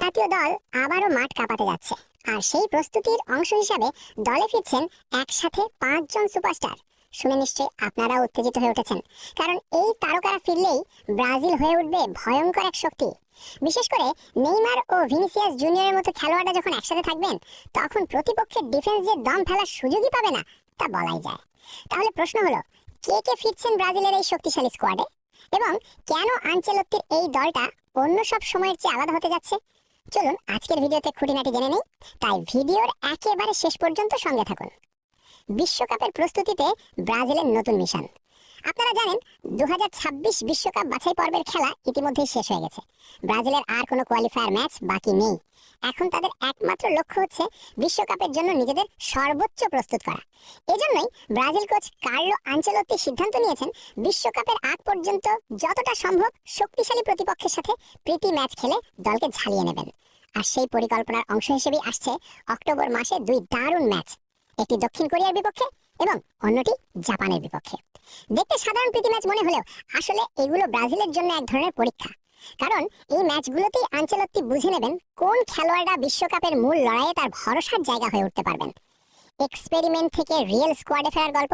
জাতীয় দল আবারও মাঠ কাঁপাতে যাচ্ছে, আর সেই প্রস্তুতির অংশ হিসাবে দলে ফিরছেন একসাথে 5 জন সুপারস্টার। শুনে নিশ্চয়ই আপনারাও উত্তেজিত হয়ে উঠেছেন, কারণ এই তারকারা ফিরলেই ব্রাজিল হয়ে উঠবে ভয়ঙ্কর এক শক্তি। বিশেষ করে নেইমার ও ভিনিসিয়াস জুনিয়রের মতো খেলোয়াড়রা যখন একসাথে থাকবেন, তখন প্রতিপক্ষের ডিফেন্স যে দম ফেলার সুযোগই পাবে না তা বলাই যায়। তাহলে প্রশ্ন হলো, কে কে ফিরছেন ব্রাজিলের এই শক্তিশালী স্কোয়াডে, এবং কেন আনচেলত্তির এই দলটা অন্য সব সময়ের চেয়ে আলাদা হতে যাচ্ছে? চলুন আজকের ভিডিওতে খুঁটিনাটি জেনে নেই, তাই ভিডিওর একেবারে শেষ পর্যন্ত সঙ্গে থাকুন। বিশ্বকাপের প্রস্তুতিতে ব্রাজিলের নতুন মিশন। আপনারা জানেন 2026 বিশ্বকাপ বাছাই পর্বের খেলা ইতিমধ্যেই শেষ হয়ে গেছে। ব্রাজিলের আর কোনো কোয়ালিফায়ার ম্যাচ বাকি নেই। এখন তাদের একমাত্র লক্ষ্য হচ্ছে বিশ্বকাপের জন্য নিজেদের সর্বোচ্চ প্রস্তুত করা। এজন্যই ব্রাজিল কোচ কার্লো আনচেলত্তি সিদ্ধান্ত নিয়েছেন বিশ্বকাপের আগ পর্যন্ত যতটা সম্ভব শক্তিশালী প্রতিপক্ষের সাথে প্রীতি ম্যাচ খেলে দলকে ঝালিয়ে নেবেন। আর সেই পরিকল্পনার অংশ হিসেবেই আসছে অক্টোবর মাসে 2 দারুণ ম্যাচ, একটি দক্ষিণ কোরিয়ার বিপক্ষে এবং অন্যটি জাপানের বিপক্ষে। দেখতে সাধারণ প্রীতি ম্যাচ মনে হলেও আসলে এগুলো ব্রাজিলের জন্য এক ধরনের পরীক্ষা। কারণ এই ম্যাচগুলোতেই আনচেলত্তি বুঝে নেবেন কোন খেলোয়াড়রা বিশ্বকাপের মূল লড়াইয়ে তার ভরসার জায়গা হয়ে উঠতে পারবেন। এক্সপেরিমেন্ট থেকে রিয়েল স্কোয়াডে ফেরার গল্প।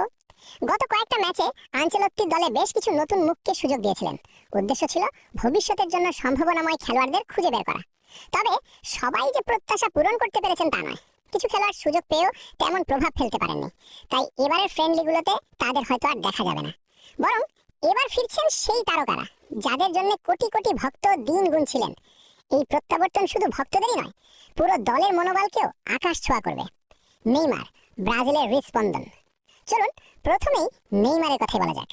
গত কয়েকটা ম্যাচে আনচেলত্তি দলে বেশ কিছু নতুন মুখকে সুযোগ দিয়েছিলেন। উদ্দেশ্য ছিল ভবিষ্যতের জন্য সম্ভাবনাময় খেলোয়াড়দের খুঁজে বের করা। তবে সবাই যে প্রত্যাশা পূরণ করতে পেরেছেন তা নয়। কিছু খেলোয়াড় সুযোগ পেয়েও তেমন প্রভাব ফেলতে পারেননি, তাই এবারের ফ্রেন্ডলিগুলোতে তাদের হয়তো আর দেখা যাবে না। বরং এবার ফিরছেন সেই তারকারা যাদের জন্য কোটি কোটি ভক্ত দিন গুনছিলেন। এই প্রত্যাবর্তন শুধু ভক্তদেরই নয়, পুরো দলের মনোবলকেও আকাশ ছোঁয়া করবে। নেইমার, ব্রাজিলের হৃদস্পন্দন। চলুন প্রথমেই নেইমারের কথাই বলা যাক।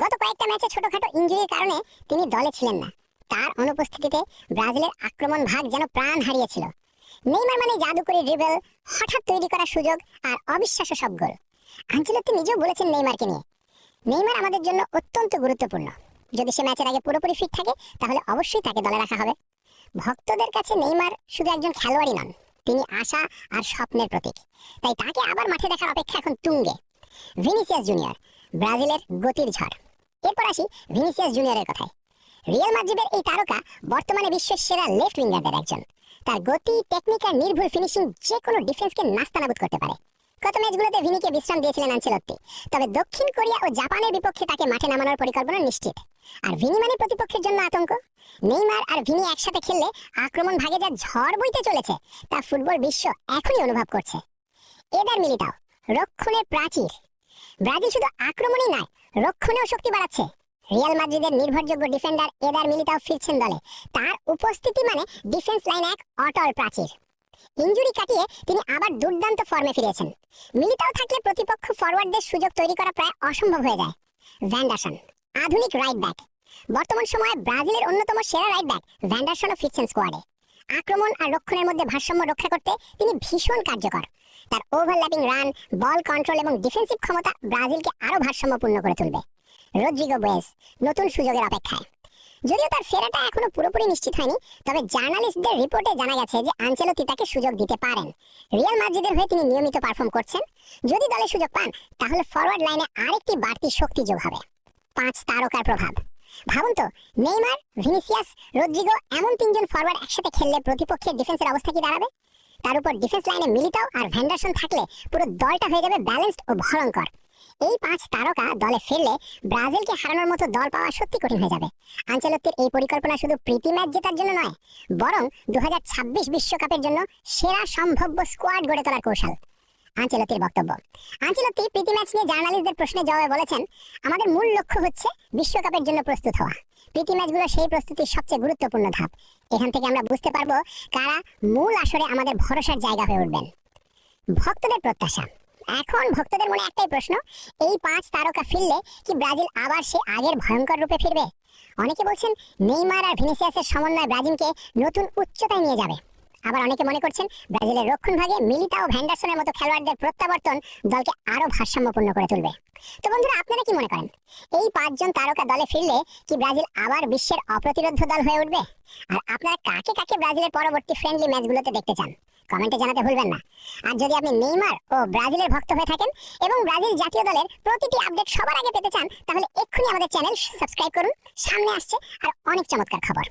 গত কয়েকটা ম্যাচে ছোটখাটো ইনজুরির কারণে তিনি দলে ছিলেন না। তার অনুপস্থিতিতে ব্রাজিলের আক্রমণ ভাগ যেন প্রাণ হারিয়েছিল। নেইমার মানে জাদুকরী ড্রিবল, হঠাৎ তৈরি করা সুযোগ আর অবিশ্বাস্য সব গোল। আনচেলত্তি নিজেও বলেছেন নেইমারকে নিয়ে, নেইমার আমাদের জন্য অত্যন্ত গুরুত্বপূর্ণ। যদি সে ম্যাচের আগে পুরোপুরি ফিট থাকে তাহলে অবশ্যই তাকে দলে রাখা হবে। ভক্তদের কাছে নেইমার শুধু একজন খেলোয়াড়ই নন, তিনি আশা আর স্বপ্নের প্রতীক। তাই তাকে আবার মাঠে দেখার অপেক্ষা এখন তুঙ্গে। ভিনিসিয়াস জুনিয়র, ব্রাজিলের গতির ঝড়। এরপর আসি ভিনিসিয়াস জুনিয়রের কথায়। রিয়াল মাদ্রিদের এই তারকা বর্তমানে বিশ্বের সেরা লেফট উইঙ্গারদের একজন। তার গতি, টেকনিক আর নির্ভুল ফিনিশিং যে কোনো ডিফেন্সকে নাস্তানাবুদ করতে পারে। গত ম্যাচগুলোতে ভিনিকে বিশ্রাম দিয়েছিলেন আনচেলত্তি, তবে দক্ষিণ কোরিয়া ও জাপানের বিপক্ষে তাকে মাঠে নামানোর পরিকল্পনা নিশ্চিত। আর ভিনি মানে প্রতিপক্ষের জন্য আতঙ্ক। নেইমার আর ভিনি একসাথে খেললে আক্রমণ ভাগে যা ঝড় বইতে চলেছে তা ফুটবল বিশ্ব এখনই অনুভব করছে। এদার মিলিতাও, রক্ষণের প্রাচীর। ব্রাজিল শুধু আক্রমণই নয়, রক্ষণেও শক্তি বাড়াচ্ছে। রিয়াল মাদ্রিদের নির্ভরযোগ্য ডিফেন্ডার এদার মিলিতাও ফিরছেন দলে। তার উপস্থিতি মানে ডিফেন্স লাইন এক অটল প্রাচীর। ইনজুরি কাটিয়ে তিনি আবার দুর্দান্ত ফর্মে ফিরেছেন। মিলিতাও থাকলে প্রতিপক্ষ ফরওয়ার্ডদের সুযোগ তৈরি করা প্রায় অসম্ভব হয়ে যায়। ভ্যান্ডারসন, আধুনিক রাইট ব্যাক। বর্তমান সময়ে ব্রাজিলের অন্যতম সেরা রাইট ব্যাক ভ্যান্ডারসনও ফিরছেন স্কোয়াডে। আক্রমণ আর রক্ষণের মধ্যে ভারসাম্য রক্ষা করতে তিনি ভীষণ কার্যকর। তার ওভারল্যাপিং রান, বল কন্ট্রোল এবং ডিফেন্সিভ ক্ষমতা ব্রাজিলকে আরো ভারসাম্যপূর্ণ করে তুলবে। রদ্রিগো বুয়েস, নতুন সুযোগের অপেক্ষায়। যদিও তার ফেরাটা এখনো পুরোপুরি নিশ্চিত হয়নি, তবে জার্নালিস্টদের রিপোর্টে জানা গেছে যে আনচেলত্তি তাকে সুযোগ দিতে পারেন। রিয়াল মাদ্রিদের হয়ে তিনি নিয়মিত পারফর্ম করছেন। যদি দলে সুযোগ পান তাহলে ফরওয়ার্ড লাইনে আরেকটি বাড়তি শক্তি যোগ হবে। 5 তারকার প্রভাব। ভাবুন তো, নেইমার, ভিনিসিয়াস, রদ্রিগো এমন 3 জন ফরওয়ার্ড একসাথে খেললে প্রতিপক্ষের ডিফেন্সের অবস্থা কি দাঁড়াবে? তার উপর ডিফেন্স লাইনে মিলিতাও আর ভ্যান্ডারসন থাকলে পুরো দলটা হয়ে যাবে ব্যালেন্সড ও ভয়ঙ্কর। এই 5 তারকা দলে ফিরলে ব্রাজিলকে হারানোর মতো দল পাওয়া সত্যি কঠিন হয়ে যাবে। আনচেলত্তির এই পরিকল্পনা শুধু প্রীতি ম্যাচ জেতার জন্য নয়, বরং 2026 বিশ্বকাপের জন্য সেরা সম্ভাব্য স্কোয়াড গড়ে তোলার কৌশল। আনচেলত্তির বক্তব্য। আনচেলত্তি প্রীতি ম্যাচ নিয়ে জার্নালিস্টদের প্রশ্নের জবাবে বলেছেন, আমাদের মূল লক্ষ্য হচ্ছে বিশ্বকাপের জন্য প্রস্তুত হওয়া। প্রীতি ম্যাচগুলো সেই প্রস্তুতির সবচেয়ে গুরুত্বপূর্ণ ধাপ। এখান থেকে আমরা বুঝতে পারবো কারা মূল আসরে আমাদের ভরসার জায়গা হয়ে উঠবেন। ভক্তদের প্রত্যাশা। এখন ভক্তদের মনে একটাই প্রশ্ন, এই 5 তারকা ফিরলে কি ব্রাজিল আবার সে আগের ভয়ঙ্কর রূপে ফিরবে? অনেকে বলছেন নেইমার আর ভিনিসিয়াসের সমন্বয় ব্রাজিলকে নতুন উচ্চতায় নিয়ে যাবে। আবার অনেকে মনে করছেন ব্রাজিলের রক্ষণ ভাগে মিলিতাও ও ভ্যান্ডারসনের মতো খেলোয়াড়দের প্রত্যাবর্তন দলকে আরো ভারসাম্যপূর্ণ করে তুলবে। তো বন্ধুরা, আপনারা কি মনে করেন, এই 5 জন তারকা দলে ফিরলে কি ব্রাজিল আবার বিশ্বের অপ্রতিরোধ্য দল হয়ে উঠবে? আর আপনারা কাকে কাকে ব্রাজিলের পরবর্তী ফ্রেন্ডলি ম্যাচগুলোতে দেখতে চান কমেন্টে জানাতে ভুলবেন না। আর যদি আপনি নেইমার ও ব্রাজিলের ভক্ত হয়ে থাকেন এবং ব্রাজিল জাতীয় দলের প্রতিটি আপডেট সবার আগে পেতে চান, তাহলে এক্ষুনি আমাদের চ্যানেল সাবস্ক্রাইব করুন। সামনে আসছে আর অনেক চমৎকার খবর।